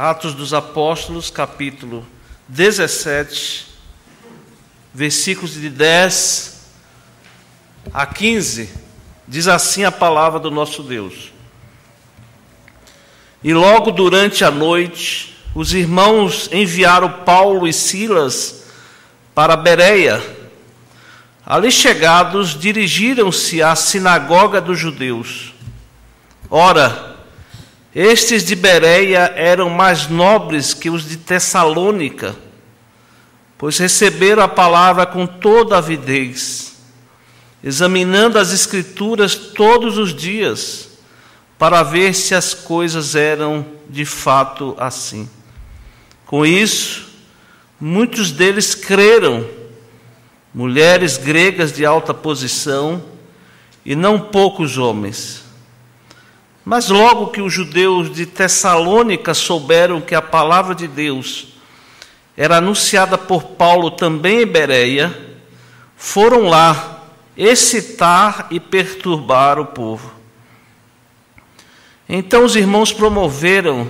Atos dos Apóstolos, capítulo 17, versículos de 10 a 15, diz assim a palavra do nosso Deus. E logo durante a noite, os irmãos enviaram Paulo e Silas para Bereia. Ali chegados, dirigiram-se à sinagoga dos judeus. Ora, estes de Bereia eram mais nobres que os de Tessalônica, pois receberam a palavra com toda avidez, examinando as Escrituras todos os dias, para ver se as coisas eram de fato assim. Com isso, muitos deles creram, mulheres gregas de alta posição, e não poucos homens. Mas logo que os judeus de Tessalônica souberam que a palavra de Deus era anunciada por Paulo também em Bereia, foram lá excitar e perturbar o povo. Então os irmãos promoveram,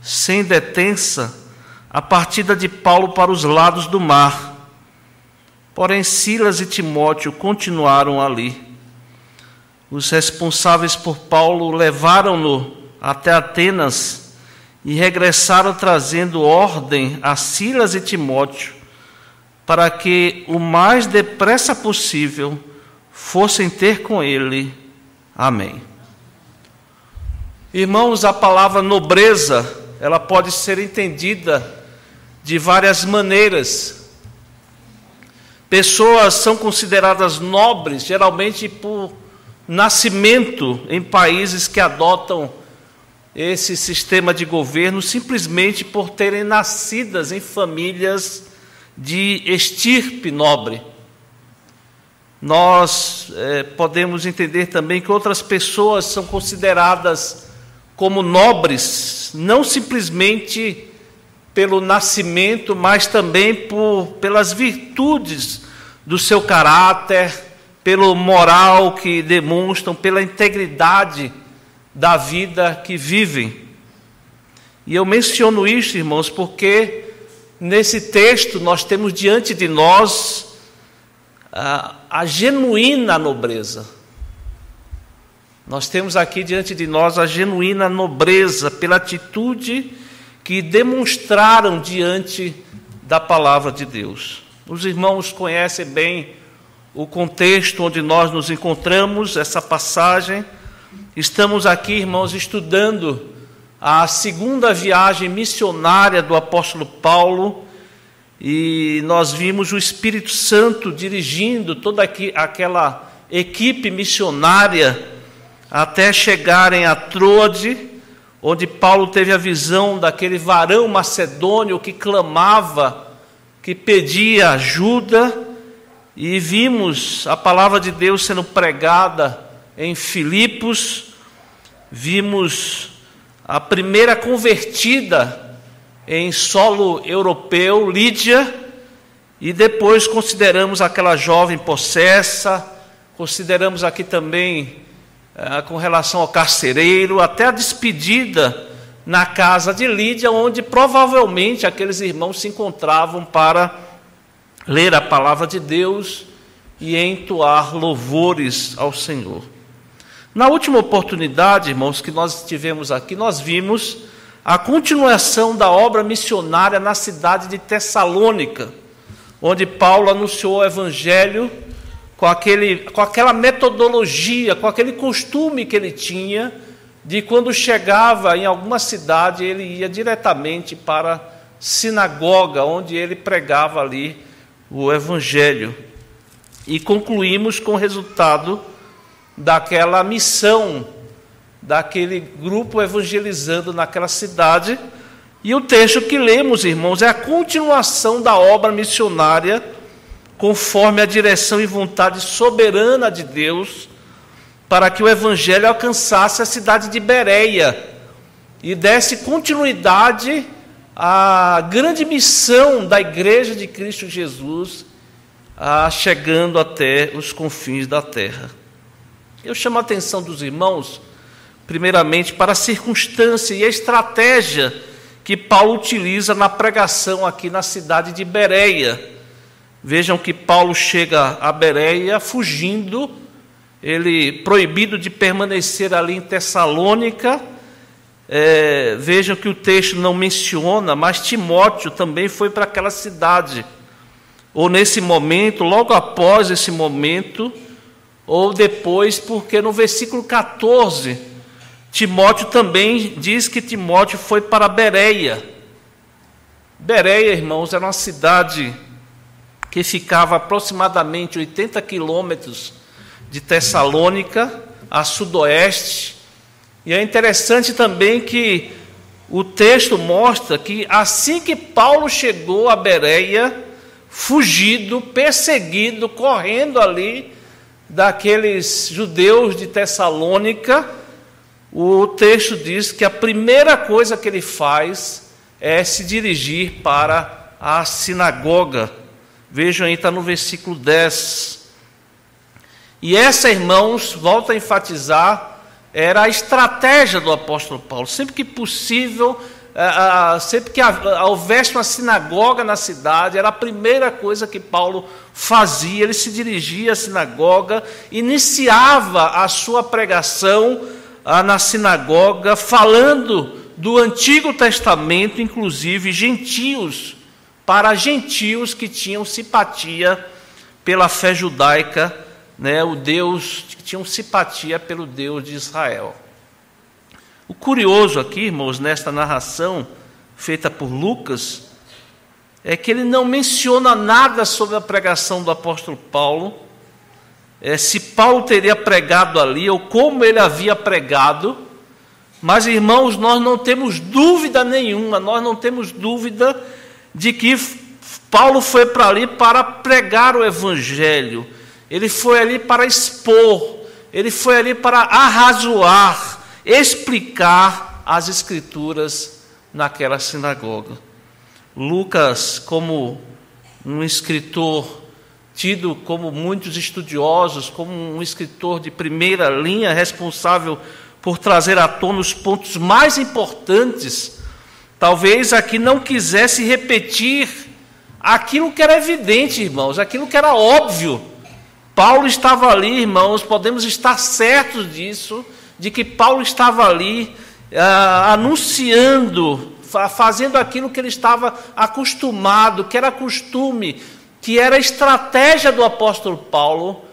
sem detença, a partida de Paulo para os lados do mar. Porém, Silas e Timóteo continuaram ali. Os responsáveis por Paulo levaram-no até Atenas e regressaram trazendo ordem a Silas e Timóteo para que o mais depressa possível fossem ter com ele. Amém. Irmãos, a palavra nobreza, ela pode ser entendida de várias maneiras. Pessoas são consideradas nobres, geralmente por nascimento em países que adotam esse sistema de governo, simplesmente por terem nascidas em famílias de estirpe nobre. Nós podemos entender também que outras pessoas são consideradas como nobres, não simplesmente pelo nascimento, mas também pelas virtudes do seu caráter, pelo moral que demonstram, pela integridade da vida que vivem. E eu menciono isso, irmãos, porque nesse texto nós temos diante de nós a genuína nobreza. Nós temos aqui diante de nós a genuína nobreza pela atitude que demonstraram diante da palavra de Deus. Os irmãos conhecem bem o contexto onde nós nos encontramos, essa passagem. Estamos aqui, irmãos, estudando a segunda viagem missionária do apóstolo Paulo, e nós vimos o Espírito Santo dirigindo toda aquela equipe missionária até chegarem a Troade, onde Paulo teve a visão daquele varão macedônio que clamava, que pedia ajuda, e vimos a palavra de Deus sendo pregada em Filipos, vimos a primeira convertida em solo europeu, Lídia, e depois consideramos aquela jovem possessa, consideramos aqui também com relação ao carcereiro, até a despedida na casa de Lídia, onde provavelmente aqueles irmãos se encontravam para ler a palavra de Deus e entoar louvores ao Senhor. Na última oportunidade, irmãos, que nós tivemos aqui, nós vimos a continuação da obra missionária na cidade de Tessalônica, onde Paulo anunciou o Evangelho com aquela metodologia, com aquele costume que ele tinha, de quando chegava em alguma cidade, ele ia diretamente para a sinagoga, onde ele pregava ali o Evangelho. E concluímos com o resultado daquela missão, daquele grupo evangelizando naquela cidade. E o texto que lemos, irmãos, é a continuação da obra missionária, conforme a direção e vontade soberana de Deus, para que o Evangelho alcançasse a cidade de Bereia e desse continuidade à grande missão da Igreja de Cristo Jesus, chegando até os confins da terra. Eu chamo a atenção dos irmãos, primeiramente, para a circunstância e a estratégia que Paulo utiliza na pregação aqui na cidade de Bereia. Vejam que Paulo chega a Bereia fugindo, ele proibido de permanecer ali em Tessalônica. Vejam que o texto não menciona, mas Timóteo também foi para aquela cidade, ou nesse momento, logo após esse momento, ou depois, porque no versículo 14, Timóteo também diz que Timóteo foi para Bereia. Bereia, irmãos, era uma cidade que ficava aproximadamente 80 quilômetros de Tessalônica, a sudoeste. E é interessante também que o texto mostra que assim que Paulo chegou a Bereia, fugido, perseguido, correndo ali daqueles judeus de Tessalônica, o texto diz que a primeira coisa que ele faz é se dirigir para a sinagoga. Vejam aí, está no versículo 10. E essa, irmãos, volto a enfatizar, era a estratégia do apóstolo Paulo. Sempre que possível, sempre que houvesse uma sinagoga na cidade, era a primeira coisa que Paulo fazia. Ele se dirigia à sinagoga, iniciava a sua pregação na sinagoga, falando do Antigo Testamento, inclusive gentios, para gentios que tinham simpatia pela fé judaica, o Deus, que tinham simpatia pelo Deus de Israel. O curioso aqui, irmãos, nesta narração feita por Lucas, é que ele não menciona nada sobre a pregação do apóstolo Paulo, se Paulo teria pregado ali, ou como ele havia pregado. Mas, irmãos, nós não temos dúvida nenhuma, nós não temos dúvida de que Paulo foi para ali para pregar o Evangelho. Ele foi ali para expor, ele foi ali para arrazoar, explicar as Escrituras naquela sinagoga. Lucas, como um escritor tido como muitos estudiosos, como um escritor de primeira linha, responsável por trazer à tona os pontos mais importantes, talvez aqui não quisesse repetir aquilo que era evidente, irmãos, aquilo que era óbvio. Paulo estava ali, irmãos, podemos estar certos disso, de que Paulo estava ali anunciando, fazendo aquilo que ele estava acostumado, que era costume, que era a estratégia do apóstolo Paulo,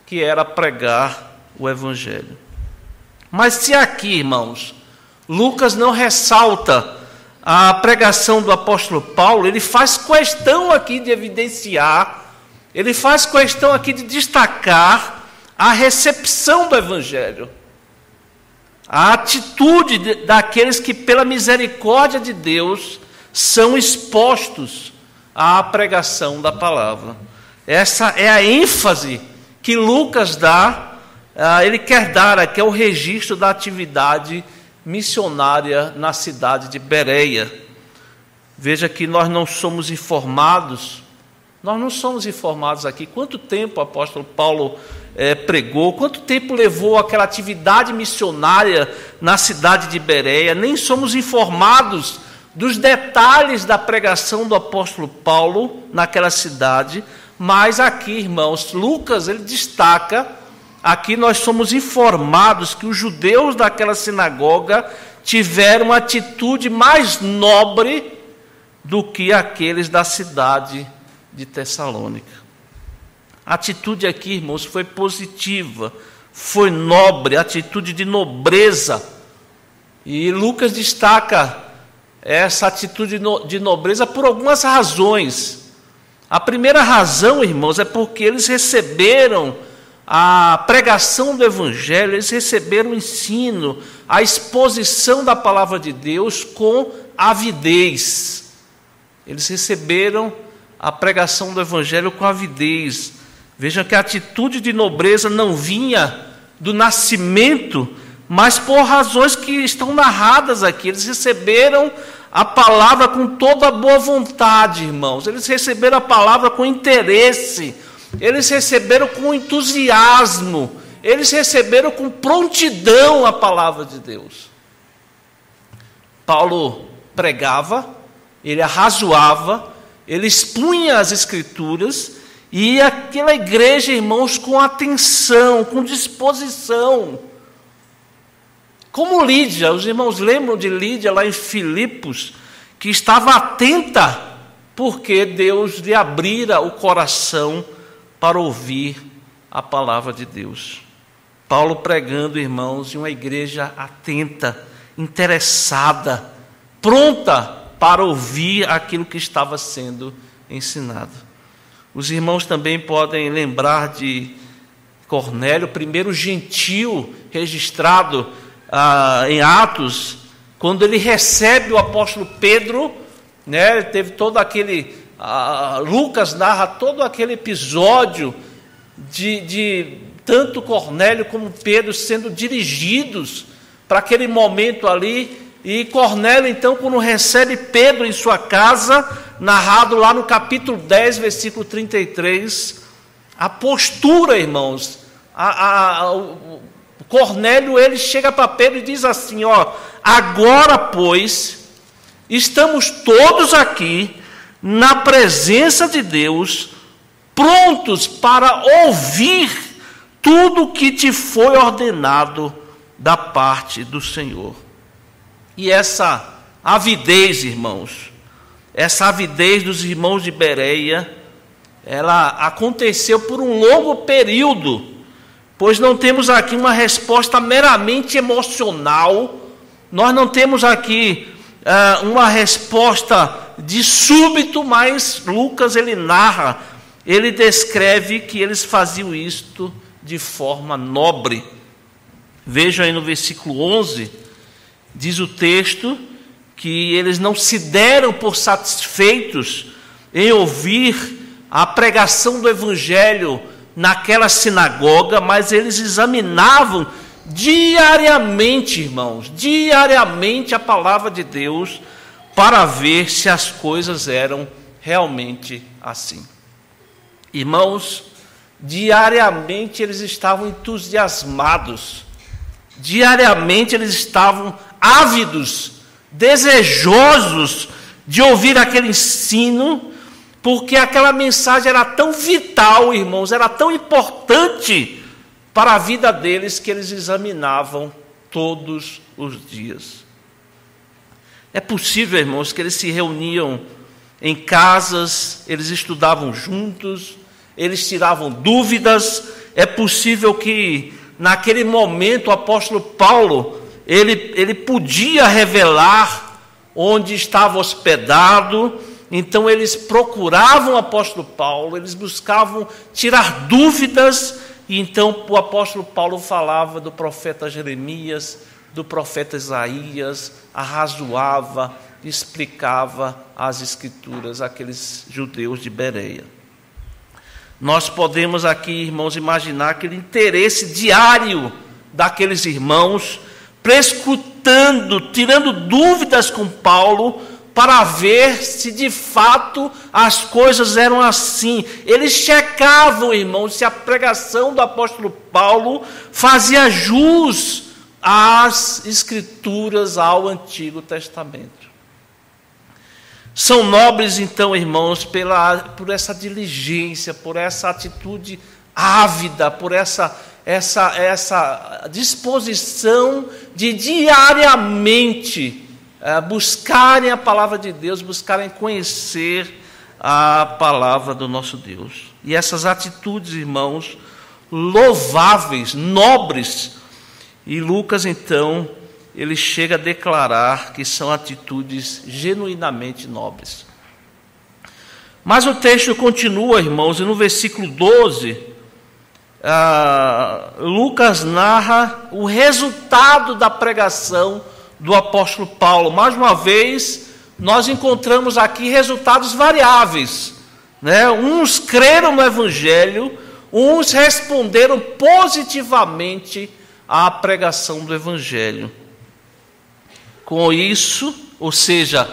que era pregar o Evangelho. Mas se aqui, irmãos, Lucas não ressalta a pregação do apóstolo Paulo, ele faz questão aqui de evidenciar, ele faz questão aqui de destacar a recepção do Evangelho, a atitude daqueles que, pela misericórdia de Deus, são expostos à pregação da palavra. Essa é a ênfase que Lucas dá, ele quer dar aqui, é o registro da atividade missionária na cidade de Bereia. Veja que nós não somos informados aqui quanto tempo o apóstolo Paulo pregou, quanto tempo levou aquela atividade missionária na cidade de Bereia, nem somos informados dos detalhes da pregação do apóstolo Paulo naquela cidade, mas aqui, irmãos, Lucas, ele destaca, aqui nós somos informados que os judeus daquela sinagoga tiveram uma atitude mais nobre do que aqueles da cidade de Tessalônica. A atitude aqui, irmãos, foi positiva, foi nobre, atitude de nobreza. E Lucas destaca essa atitude de nobreza por algumas razões. A primeira razão, irmãos, é porque eles receberam a pregação do Evangelho, eles receberam o ensino, a exposição da palavra de Deus com avidez. Eles receberam a pregação do Evangelho com avidez. Vejam que a atitude de nobreza não vinha do nascimento, mas por razões que estão narradas aqui. Eles receberam a palavra com toda a boa vontade, irmãos. Eles receberam a palavra com interesse. Eles receberam com entusiasmo. Eles receberam com prontidão a palavra de Deus. Paulo pregava, ele arrazoava, ele expunha as Escrituras, e aquela igreja, irmãos, com atenção, com disposição. Como Lídia, os irmãos lembram de Lídia lá em Filipos, que estava atenta, porque Deus lhe abrira o coração para ouvir a palavra de Deus. Paulo pregando, irmãos, em uma igreja atenta, interessada, pronta para ouvir aquilo que estava sendo ensinado. Os irmãos também podem lembrar de Cornélio, primeiro gentil registrado em Atos, quando ele recebe o apóstolo Pedro, né, teve todo aquele, Lucas narra todo aquele episódio de tanto Cornélio como Pedro sendo dirigidos para aquele momento ali, e Cornélio então, quando recebe Pedro em sua casa, narrado lá no capítulo 10, versículo 33, a postura, irmãos, Cornélio, ele chega para Pedro e diz assim, agora, pois, estamos todos aqui na presença de Deus, prontos para ouvir tudo o que te foi ordenado da parte do Senhor. E essa avidez, irmãos, essa avidez dos irmãos de Bereia, ela aconteceu por um longo período, pois não temos aqui uma resposta meramente emocional, nós não temos aqui uma resposta de súbito, mas Lucas, ele narra, ele descreve que eles faziam isto de forma nobre. Veja aí no versículo 11, diz o texto que eles não se deram por satisfeitos em ouvir a pregação do Evangelho naquela sinagoga, mas eles examinavam diariamente, irmãos, diariamente a palavra de Deus, para ver se as coisas eram realmente assim. Irmãos, diariamente eles estavam entusiasmados, diariamente eles estavam ávidos, desejosos de ouvir aquele ensino, porque aquela mensagem era tão vital, irmãos, era tão importante para a vida deles, que eles examinavam todos os dias. É possível, irmãos, que eles se reuniam em casas, eles estudavam juntos, eles tiravam dúvidas. É possível que naquele momento o apóstolo Paulo, ele podia revelar onde estava hospedado. Então eles procuravam o apóstolo Paulo, eles buscavam tirar dúvidas, e então o apóstolo Paulo falava do profeta Jeremias, do profeta Isaías, arrazoava, explicava as Escrituras àqueles judeus de Bereia. Nós podemos aqui, irmãos, imaginar aquele interesse diário daqueles irmãos, prescrutando, tirando dúvidas com Paulo, para ver se de fato as coisas eram assim. Eles checavam, irmãos, se a pregação do apóstolo Paulo fazia jus às Escrituras, ao Antigo Testamento. São nobres, então, irmãos, por essa diligência, por essa atitude ávida, por essa disposição de diariamente buscarem a palavra de Deus, buscarem conhecer a palavra do nosso Deus. E essas atitudes, irmãos, louváveis, nobres, e Lucas, então, ele chega a declarar que são atitudes genuinamente nobres. Mas o texto continua, irmãos, e no versículo 12, Lucas narra o resultado da pregação do apóstolo Paulo. Mais uma vez, nós encontramos aqui resultados variáveis, né? Uns creram no Evangelho, uns responderam positivamente à pregação do Evangelho. Com isso, ou seja,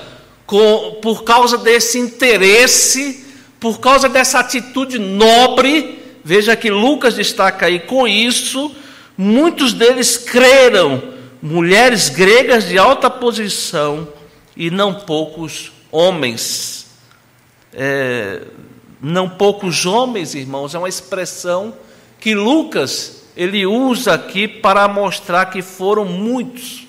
por causa desse interesse, por causa dessa atitude nobre, veja que Lucas destaca aí, com isso, muitos deles creram. Mulheres gregas de alta posição e não poucos homens. Não poucos homens, irmãos, é uma expressão que Lucas ele usa aqui para mostrar que foram muitos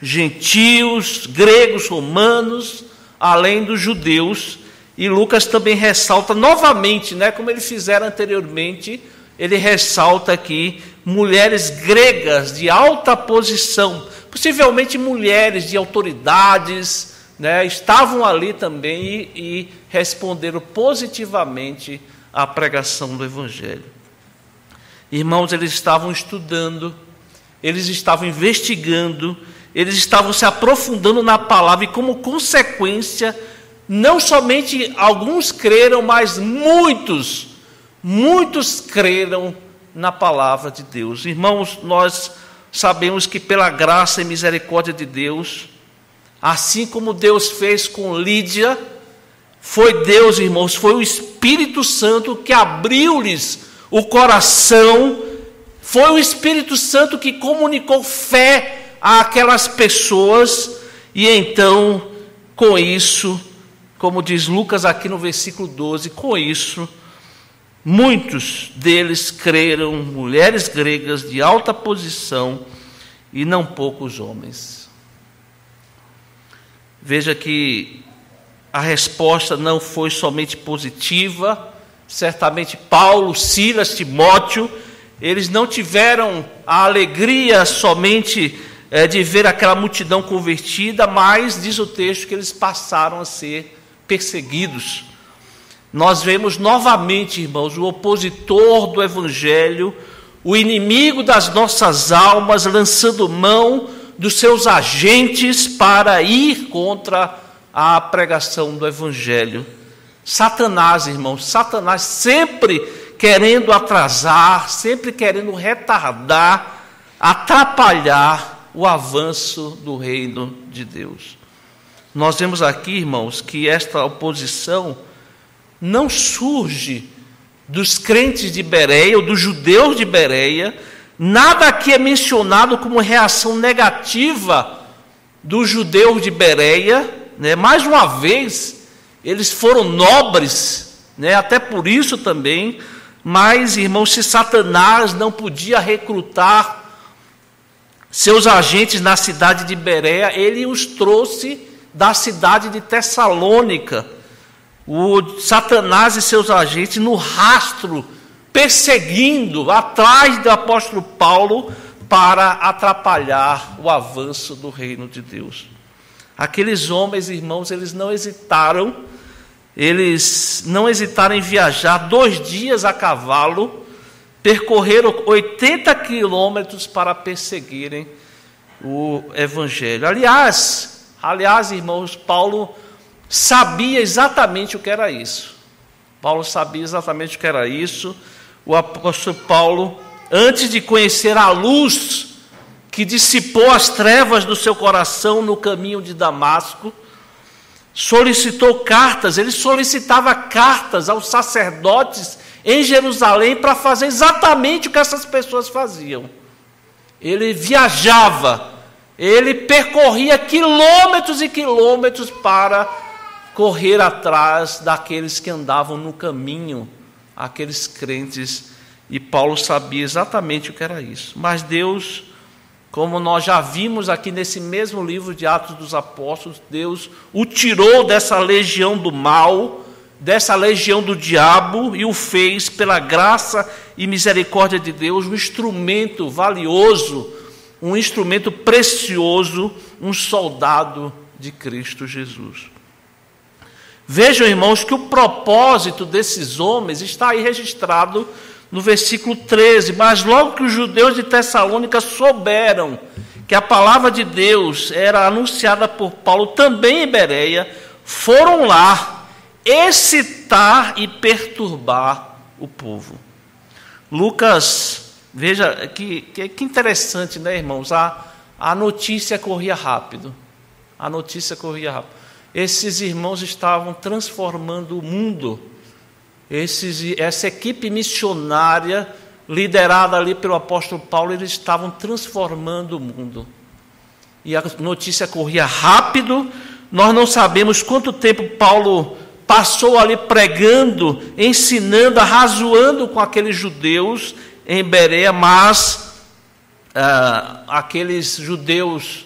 gentios, gregos, romanos, além dos judeus. E Lucas também ressalta novamente, como ele fizera anteriormente, ele ressalta aqui mulheres gregas de alta posição, possivelmente mulheres de autoridades, estavam ali também e responderam positivamente à pregação do Evangelho. Irmãos, eles estavam estudando, eles estavam investigando, eles estavam se aprofundando na palavra e, como consequência, não somente alguns creram, mas muitos creram na palavra de Deus. Irmãos, nós sabemos que pela graça e misericórdia de Deus, assim como Deus fez com Lídia, foi Deus, irmãos, foi o Espírito Santo que abriu-lhes o coração, foi o Espírito Santo que comunicou fé àquelas pessoas, e então, com isso, como diz Lucas aqui no versículo 12, com isso, muitos deles creram, mulheres gregas de alta posição e não poucos homens. Veja que a resposta não foi somente positiva. Certamente Paulo, Silas, Timóteo, eles não tiveram a alegria somente de ver aquela multidão convertida, mas diz o texto que eles passaram a ser perseguidos. Nós vemos novamente, irmãos, o opositor do Evangelho, o inimigo das nossas almas, lançando mão dos seus agentes para ir contra a pregação do Evangelho. Satanás, irmãos, Satanás sempre querendo atrasar, sempre querendo retardar, atrapalhar o avanço do reino de Deus. Nós vemos aqui, irmãos, que esta oposição não surge dos crentes de Bereia ou dos judeus de Bereia. Nada aqui é mencionado como reação negativa dos judeus de Bereia, Mais uma vez, eles foram nobres, Até por isso também. Mas, irmãos, se Satanás não podia recrutar seus agentes na cidade de Bereia, ele os trouxe da cidade de Tessalônica. O Satanás e seus agentes no rastro, perseguindo, atrás do apóstolo Paulo, para atrapalhar o avanço do reino de Deus. Aqueles homens, irmãos, eles não hesitaram em viajar 2 dias a cavalo, percorreram 80 quilômetros para perseguirem o Evangelho. Aliás, irmãos, Paulo sabia exatamente o que era isso. O apóstolo Paulo, antes de conhecer a luz que dissipou as trevas do seu coração no caminho de Damasco, ele solicitava cartas aos sacerdotes em Jerusalém para fazer exatamente o que essas pessoas faziam. Ele viajava, ele percorria quilômetros e quilômetros para correr atrás daqueles que andavam no caminho, aqueles crentes, e Paulo sabia exatamente o que era isso. Mas Deus, como nós já vimos aqui nesse mesmo livro de Atos dos Apóstolos, Deus o tirou dessa legião do mal, dessa legião do diabo, e o fez, pela graça e misericórdia de Deus, um instrumento valioso, um instrumento precioso, um soldado de Cristo Jesus. Vejam, irmãos, que o propósito desses homens está aí registrado no versículo 13. Mas logo que os judeus de Tessalônica souberam que a palavra de Deus era anunciada por Paulo também em Bereia, foram lá excitar e perturbar o povo. Lucas, veja que interessante, irmãos? A notícia corria rápido. Esses irmãos estavam transformando o mundo. Essa equipe missionária, liderada ali pelo apóstolo Paulo, eles estavam transformando o mundo. e a notícia corria rápido. Nós não sabemos quanto tempo Paulo passou ali pregando, ensinando, arrazoando com aqueles judeus em Bereia, mas aqueles judeus,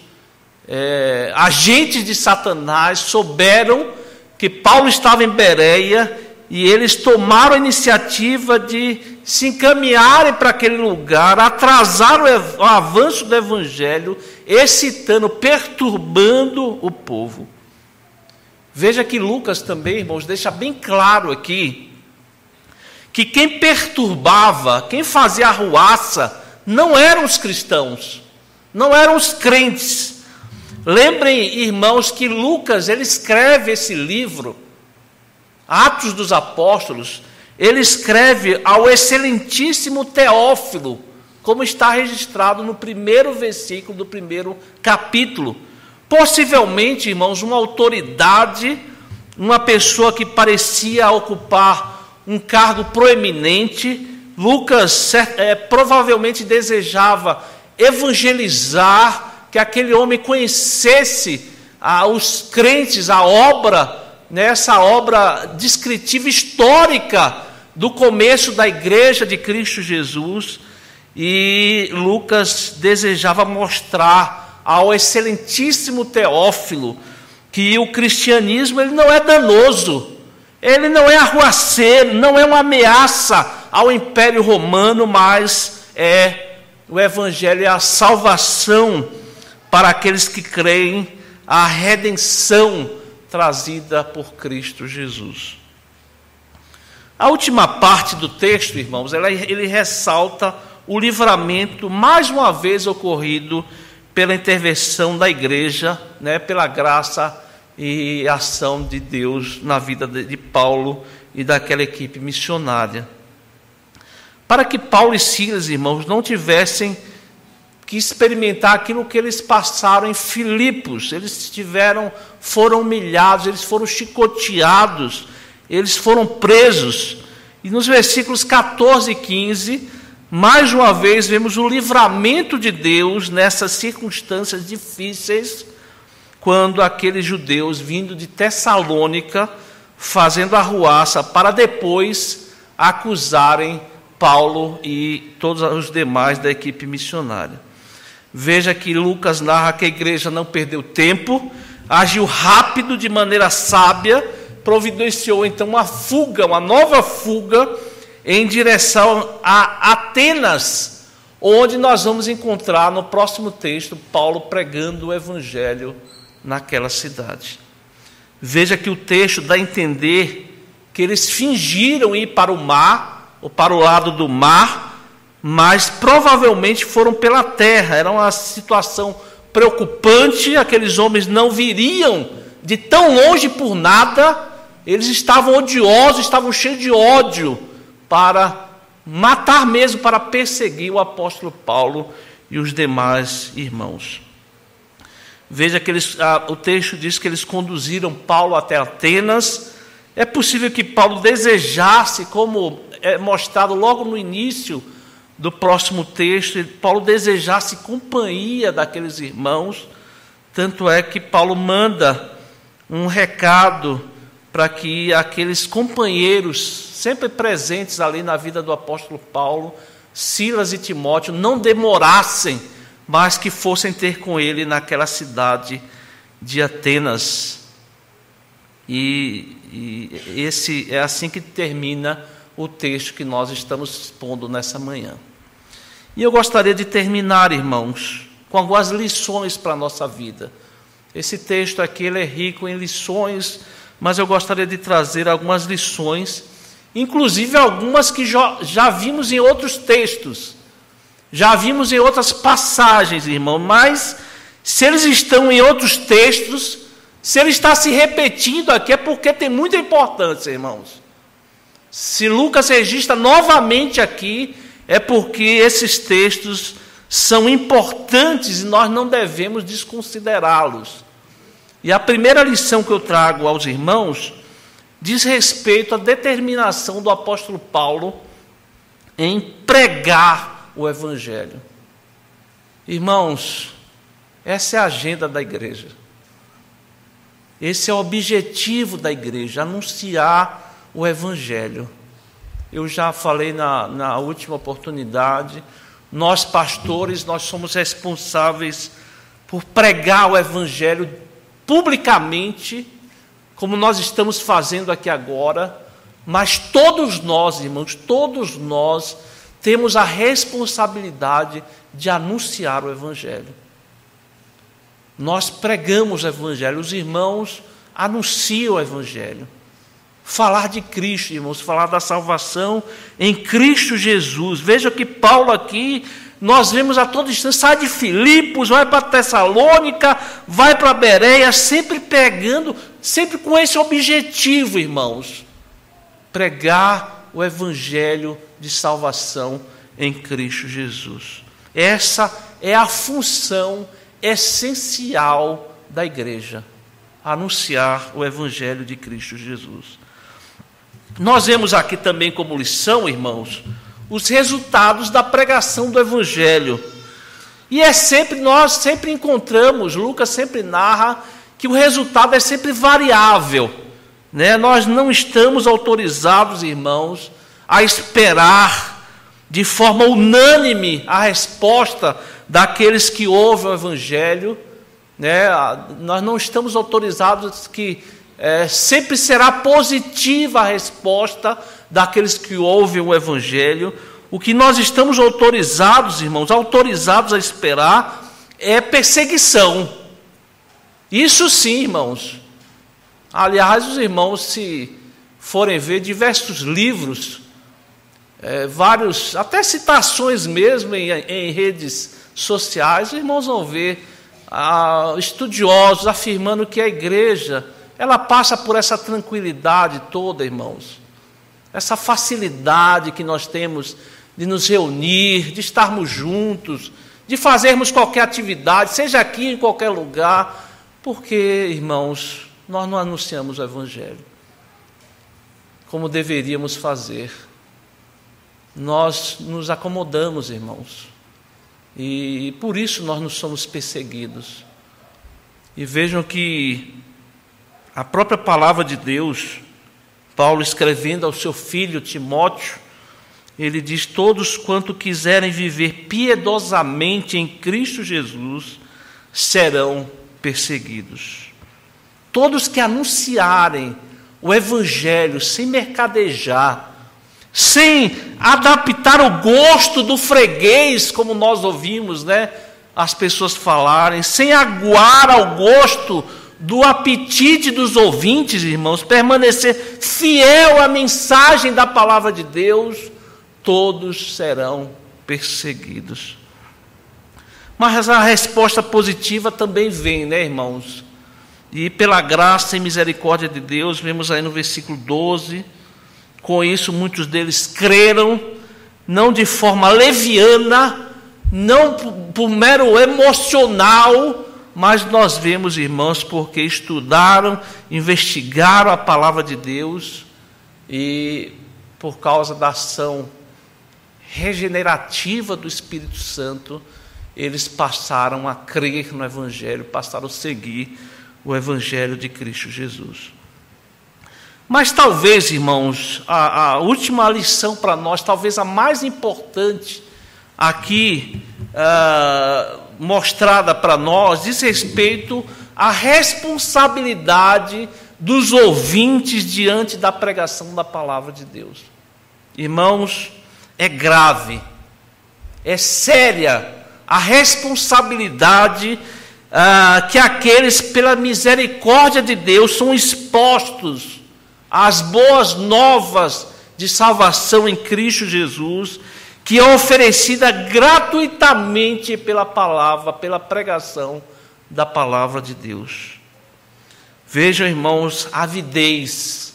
agentes de Satanás, souberam que Paulo estava em Bereia e eles tomaram a iniciativa de se encaminharem para aquele lugar, atrasaram o avanço do evangelho, excitando, perturbando o povo. Veja que Lucas também, irmãos, deixa bem claro aqui que quem perturbava, quem fazia arruaça, não eram os cristãos, não eram os crentes. Lembrem, irmãos, que Lucas, ele escreve esse livro, Atos dos Apóstolos, ele escreve ao excelentíssimo Teófilo, como está registrado no primeiro versículo do primeiro capítulo. Possivelmente, irmãos, uma autoridade, uma pessoa que parecia ocupar um cargo proeminente. Lucas provavelmente desejava evangelizar, que aquele homem conhecesse os crentes, a obra, essa obra descritiva histórica do começo da igreja de Cristo Jesus. E Lucas desejava mostrar ao excelentíssimo Teófilo que o cristianismo ele não é danoso, ele não é arruaceiro, não é uma ameaça ao Império Romano, mas o evangelho é a salvação para aqueles que creem, a redenção trazida por Cristo Jesus. A última parte do texto, irmãos, ele ressalta o livramento, mais uma vez ocorrido pela intervenção da igreja, pela graça e ação de Deus na vida de Paulo e daquela equipe missionária. Para que Paulo e Silas, irmãos, não tivessem que experimentar aquilo que eles passaram em Filipos. Eles foram humilhados, eles foram chicoteados, eles foram presos. E nos versículos 14 e 15, mais uma vez vemos o livramento de Deus nessas circunstâncias difíceis, quando aqueles judeus vindo de Tessalônica, fazendo arruaça, para depois acusarem Paulo e todos os demais da equipe missionária. Veja que Lucas narra que a igreja não perdeu tempo, agiu rápido, de maneira sábia, providenciou então uma fuga, uma nova fuga, em direção a Atenas, onde nós vamos encontrar no próximo texto Paulo pregando o evangelho naquela cidade. Veja que o texto dá a entender que eles fingiram ir para o mar, ou para o lado do mar, mas provavelmente foram pela terra. Era uma situação preocupante, aqueles homens não viriam de tão longe por nada, eles estavam odiosos, estavam cheios de ódio, para matar mesmo, para perseguir o apóstolo Paulo e os demais irmãos. Veja que o texto diz que eles conduziram Paulo até Atenas. É possível que Paulo desejasse, como é mostrado logo no início do próximo texto, Paulo desejasse companhia daqueles irmãos. Tanto é que Paulo manda um recado para que aqueles companheiros sempre presentes ali na vida do apóstolo Paulo, Silas e Timóteo, não demorassem, mas que fossem ter com ele naquela cidade de Atenas. E esse é assim que termina o texto que nós estamos expondo nessa manhã. E eu gostaria de terminar, irmãos, com algumas lições para a nossa vida. Esse texto aqui ele é rico em lições, mas eu gostaria de trazer algumas lições, inclusive algumas que já vimos em outros textos, já vimos em outras passagens, irmão, mas se eles estão em outros textos, se ele está se repetindo aqui, é porque tem muita importância, irmãos. Se Lucas registra novamente aqui, é porque esses textos são importantes e nós não devemos desconsiderá-los. E a primeira lição que eu trago aos irmãos diz respeito à determinação do apóstolo Paulo em pregar o evangelho. Irmãos, Essa é a agenda da igreja. Esse é o objetivo da igreja, anunciar o Evangelho. Eu já falei na última oportunidade, nós pastores, nós somos responsáveis por pregar o Evangelho publicamente, como nós estamos fazendo aqui agora, mas todos nós, irmãos, todos nós temos a responsabilidade de anunciar o Evangelho. Nós pregamos o Evangelho, os irmãos anunciam o Evangelho. Falar de Cristo, irmãos, falar da salvação em Cristo Jesus. Veja que Paulo aqui, nós vemos a todo instante, sai de Filipos, vai para Tessalônica, vai para Bereia, sempre pregando, sempre com esse objetivo, irmãos. Pregar o Evangelho de salvação em Cristo Jesus. Essa é a função essencial da igreja, anunciar o Evangelho de Cristo Jesus. Nós vemos aqui também como lição, irmãos, os resultados da pregação do Evangelho. E nós sempre encontramos, Lucas sempre narra, que o resultado é sempre variável, né? Nós não estamos autorizados, irmãos, a esperar de forma unânime a resposta daqueles que ouvem o Evangelho, né? Nós não estamos autorizados que sempre será positiva a resposta daqueles que ouvem o Evangelho. O que nós estamos autorizados, irmãos, autorizados a esperar é perseguição. Isso sim, irmãos. Aliás, os irmãos, se forem ver diversos livros, vários, até citações mesmo em redes sociais, os irmãos vão ver estudiosos afirmando que a igreja, ela passa por essa tranquilidade toda, irmãos. Essa facilidade que nós temos de nos reunir, de estarmos juntos, de fazermos qualquer atividade, seja aqui em qualquer lugar, porque, irmãos, nós não anunciamos o Evangelho como deveríamos fazer. Nós nos acomodamos, irmãos, e por isso nós não somos perseguidos. E vejam que a própria palavra de Deus, Paulo escrevendo ao seu filho Timóteo, ele diz: todos quanto quiserem viver piedosamente em Cristo Jesus serão perseguidos. Todos que anunciarem o Evangelho sem mercadejar, sem adaptar o gosto do freguês, como nós ouvimos, né, as pessoas falarem, sem aguar ao gosto do apetite dos ouvintes, irmãos, permanecer fiel à mensagem da palavra de Deus, todos serão perseguidos. Mas a resposta positiva também vem, né, irmãos? E pela graça e misericórdia de Deus, vemos aí no versículo 12, com isso muitos deles creram, não de forma leviana, não por mero emocional, mas nós vemos, irmãos, porque estudaram, investigaram a palavra de Deus e por causa da ação regenerativa do Espírito Santo, eles passaram a crer no Evangelho, passaram a seguir o Evangelho de Cristo Jesus. Mas talvez, irmãos, a última lição para nós, talvez a mais importante aqui mostrada para nós, diz respeito à responsabilidade dos ouvintes diante da pregação da palavra de Deus. Irmãos, é grave, é séria a responsabilidade que aqueles, pela misericórdia de Deus, são expostos às boas novas de salvação em Cristo Jesus, que é oferecida gratuitamente pela palavra, pela pregação da palavra de Deus. Vejam, irmãos, avidez,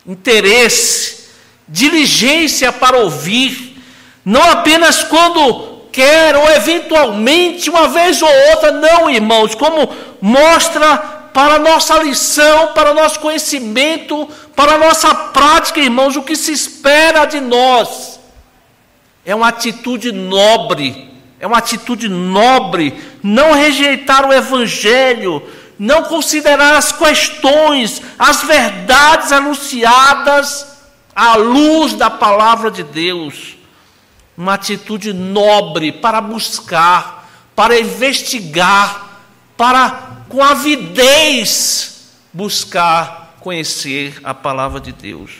interesse, diligência para ouvir, não apenas quando quer ou eventualmente uma vez ou outra, não, irmãos, como mostra para a nossa lição, para o nosso conhecimento, para a nossa prática, irmãos, o que se espera de nós é uma atitude nobre, é uma atitude nobre, não rejeitar o Evangelho, não considerar as questões, as verdades anunciadas à luz da palavra de Deus. Uma atitude nobre para buscar, para investigar, para com avidez buscar conhecer a palavra de Deus.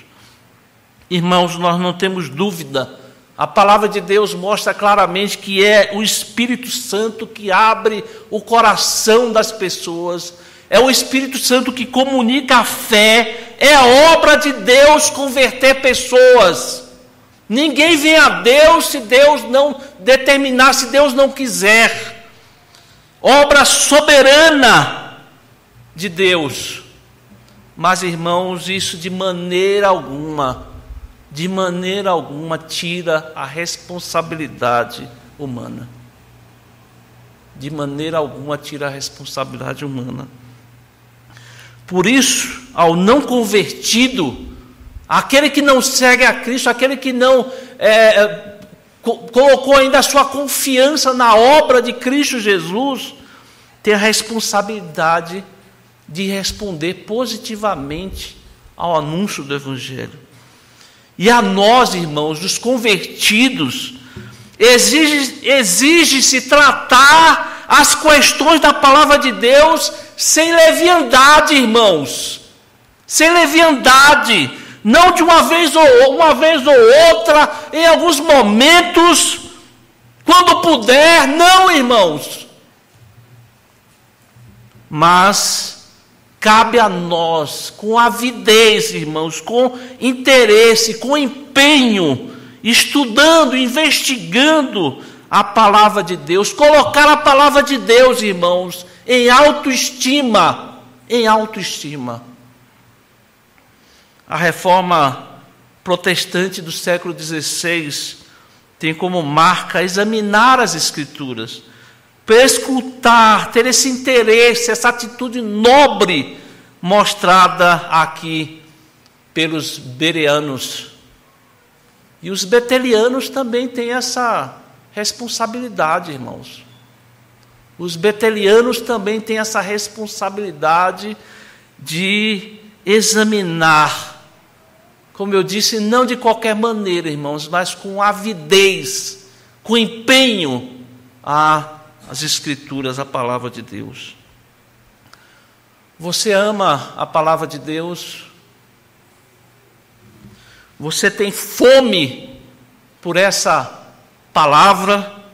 Irmãos, nós não temos dúvida, a palavra de Deus mostra claramente que é o Espírito Santo que abre o coração das pessoas, é o Espírito Santo que comunica a fé, é a obra de Deus converter pessoas. Ninguém vem a Deus se Deus não determinar, se Deus não quiser. Obra soberana de Deus. Mas, irmãos, isso de maneira alguma tira a responsabilidade humana. De maneira alguma tira a responsabilidade humana. Por isso, ao não convertido, aquele que não segue a Cristo, aquele que não colocou ainda a sua confiança na obra de Cristo Jesus, tem a responsabilidade de responder positivamente ao anúncio do Evangelho. E a nós, irmãos, os convertidos, exige-se tratar as questões da palavra de Deus sem leviandade, irmãos. Sem leviandade. Não de uma vez ou outra, em alguns momentos, quando puder, não, irmãos. Mas cabe a nós, com avidez, irmãos, com interesse, com empenho, estudando, investigando a palavra de Deus, colocar a palavra de Deus, irmãos, em autoestima, A reforma protestante do século XVI tem como marca examinar as Escrituras, prescrutar, ter esse interesse, essa atitude nobre mostrada aqui pelos bereanos. E os betelianos também têm essa responsabilidade, irmãos. Os betelianos também têm essa responsabilidade de examinar, como eu disse, não de qualquer maneira, irmãos, mas com avidez, com empenho as Escrituras, a palavra de Deus. Você ama a palavra de Deus? Você tem fome por essa palavra?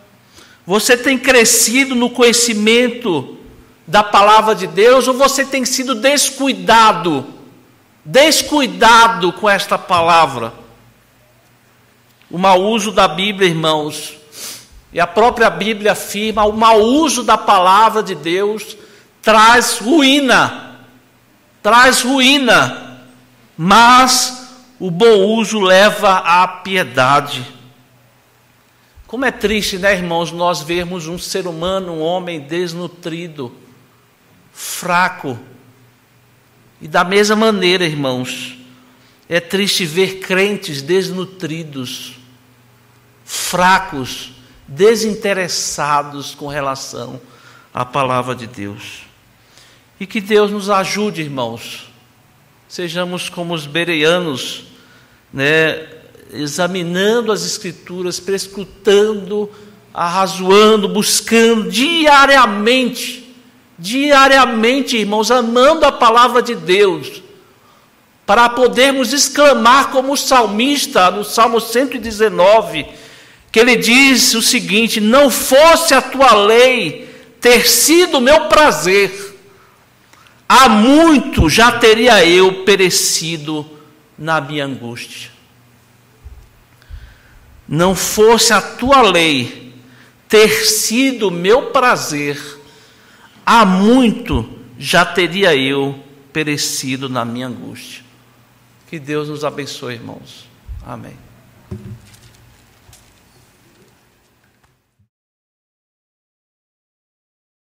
Você tem crescido no conhecimento da palavra de Deus, ou você tem sido descuidado com esta palavra? O mau uso da Bíblia, irmãos, e a própria Bíblia afirma, o mau uso da palavra de Deus traz ruína, mas o bom uso leva à piedade. Como é triste, né, irmãos, nós vermos um ser humano, um homem desnutrido, fraco. E da mesma maneira, irmãos, é triste ver crentes desnutridos, fracos, desinteressados com relação à palavra de Deus. E que Deus nos ajude, irmãos, sejamos como os bereanos, né, examinando as Escrituras, prescrutando, arrazoando, buscando diariamente, irmãos, amando a palavra de Deus, para podermos exclamar como o salmista, no Salmo 119, que ele diz o seguinte: não fosse a tua lei ter sido meu prazer, há muito já teria eu perecido na minha angústia. Não fosse a tua lei ter sido meu prazer, há muito já teria eu perecido na minha angústia. Que Deus nos abençoe, irmãos. Amém.